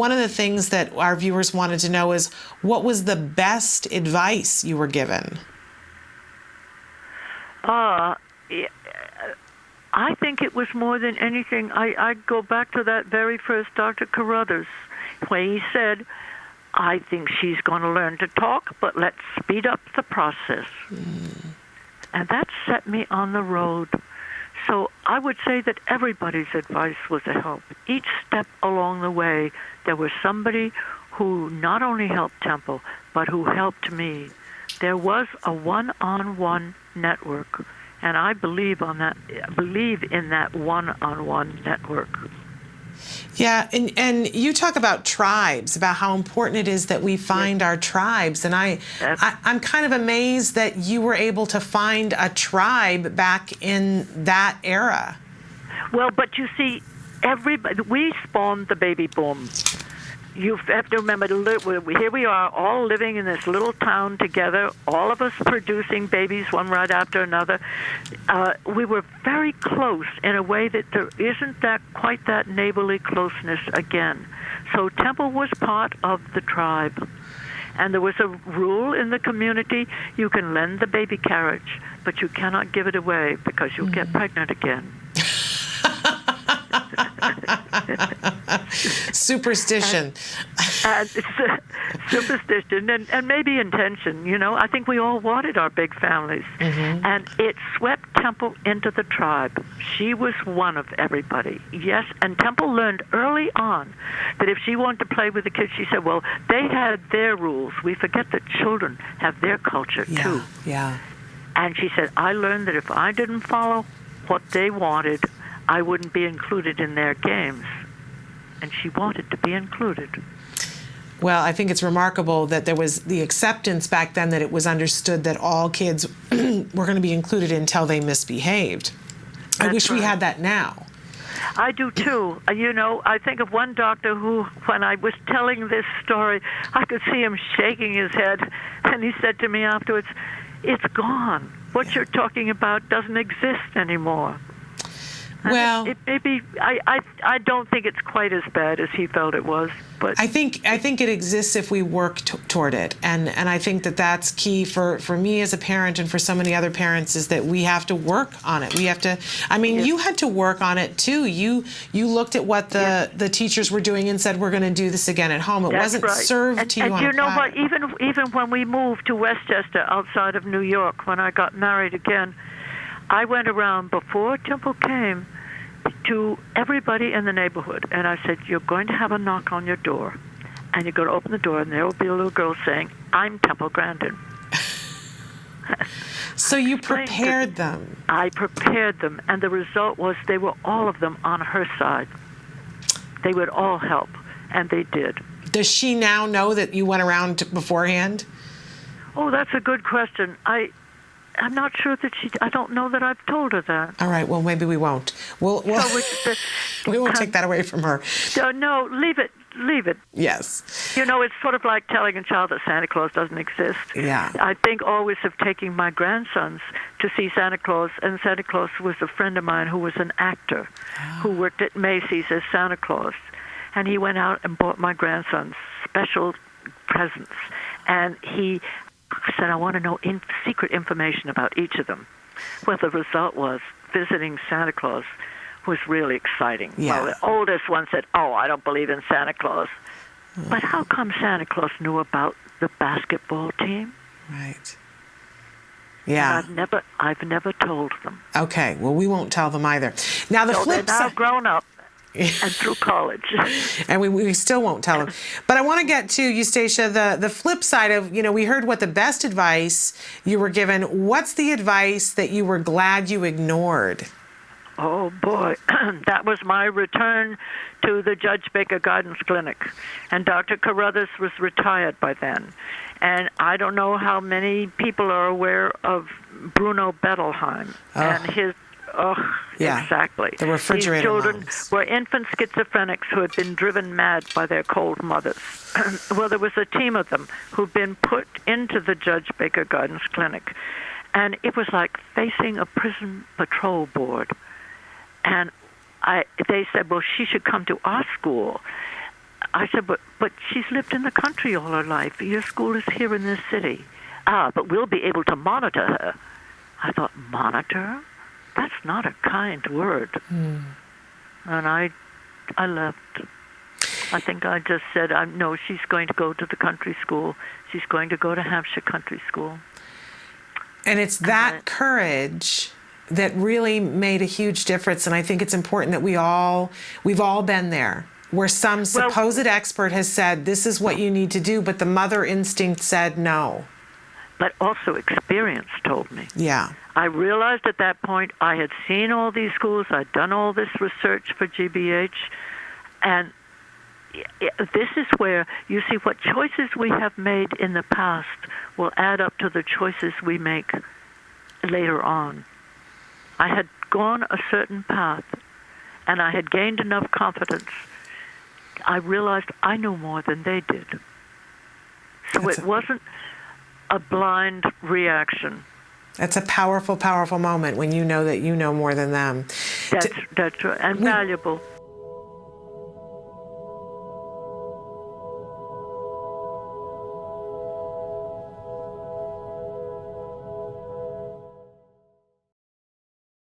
one of the things that our viewers wanted to know is, what was the best advice you were given? I think it was more than anything. I go back to that very first Dr. Carruthers, where he said, I think she's going to learn to talk, but let's speed up the process. And that set me on the road. So I would say that everybody's advice was a help. Each step along the way, there was somebody who not only helped Temple, but who helped me. There was a one-on-one network, and I believe in that one-on-one network. Yeah, and you talk about tribes, about how important it is that we find our tribes, and I'm kind of amazed that you were able to find a tribe back in that era. Well, but you see, we spawned the baby boom. You have to remember, here we are all living in this little town together, all of us producing babies one right after another. We were very close in a way that there isn't quite that neighborly closeness again. So Temple was part of the tribe. And there was a rule in the community: you can lend the baby carriage, but you cannot give it away because you'll get pregnant again. Superstition. Superstition and maybe intention, I think we all wanted our big families. And it swept Temple into the tribe. She was one of everybody. Yes, and Temple learned early on that if she wanted to play with the kids, she said, well, they had their rules. We forget that children have their culture too. Yeah. And she said, I learned that if I didn't follow what they wanted, I wouldn't be included in their games. And she wanted to be included. Well, I think it's remarkable that there was the acceptance back then that it was understood that all kids were going to be included until they misbehaved. I wish we had that now. I do too. I think of one doctor who, when I was telling this story, I could see him shaking his head, and he said to me afterwards, it's gone. What you're talking about doesn't exist anymore. Well, it may be. I don't think it's quite as bad as he felt it was, but I think it exists if we work toward it, and I think that that's key for me as a parent and for so many other parents, is that we have to work on it. We have to. I mean, you had to work on it too. You looked at what the teachers were doing and said, we're going to do this again at home. It wasn't served to you on a platter. And you know what? Even when we moved to Westchester, outside of New York, when I got married again, I went around before Temple came to everybody in the neighborhood, and I said, you're going to have a knock on your door, and you're going to open the door, and there will be a little girl saying, I'm Temple Grandin. So you prepared them. I prepared them, and the result was they were all of them on her side. They would all help, and they did. Does she now know that you went around beforehand? Oh, that's a good question. I'm not sure that I don't know that I've told her that. All right, well, maybe we won't. we won't take that away from her. No, leave it. Yes. It's sort of like telling a child that Santa Claus doesn't exist. Yeah. I think always of taking my grandsons to see Santa Claus, and Santa Claus was a friend of mine who was an actor who worked at Macy's as Santa Claus. And he went out and bought my grandsons special presents. And he said, I want to know secret information about each of them. Well, the result was visiting Santa Claus was really exciting. Yeah. Well, the oldest one said, I don't believe in Santa Claus. But how come Santa Claus knew about the basketball team? Right. Yeah. And I've never told them. Okay, well, we won't tell them either. Now, the flip they're now side... grown up. And through college. And we still won't tell them. But I want to get to, Eustacia, the flip side of, we heard what the best advice you were given. What's the advice that you were glad you ignored? Oh, boy. That was my return to the Judge Baker Guidance Clinic. And Dr. Carruthers was retired by then. And I don't know how many people are aware of Bruno Bettelheim and his... yeah, exactly. The refrigerator These children moms. were infant schizophrenics who had been driven mad by their cold mothers. Well, there was a team of them who'd been put into the Judge Baker Guidance Clinic. And it was like facing a prison patrol board. And they said, well, she should come to our school. I said, but she's lived in the country all her life. Your school is here in this city. But we'll be able to monitor her. I thought, monitor? That's not a kind word. And I left. I think I just said, no, she's going to go to the country school. She's going to go to Hampshire Country School. And it's that courage that really made a huge difference. And I think it's important that we've all been there, where some supposed expert has said, this is what you need to do, but the mother instinct said no. But also experience told me. Yeah. I realized at that point I had seen all these schools. I'd done all this research for GBH. And this is where you see what choices we have made in the past will add up to the choices we make later on. I had gone a certain path, and I had gained enough confidence. I realized I knew more than they did. So it wasn't a blind reaction. That's a powerful, powerful moment when you know that you know more than them. That's right, and valuable.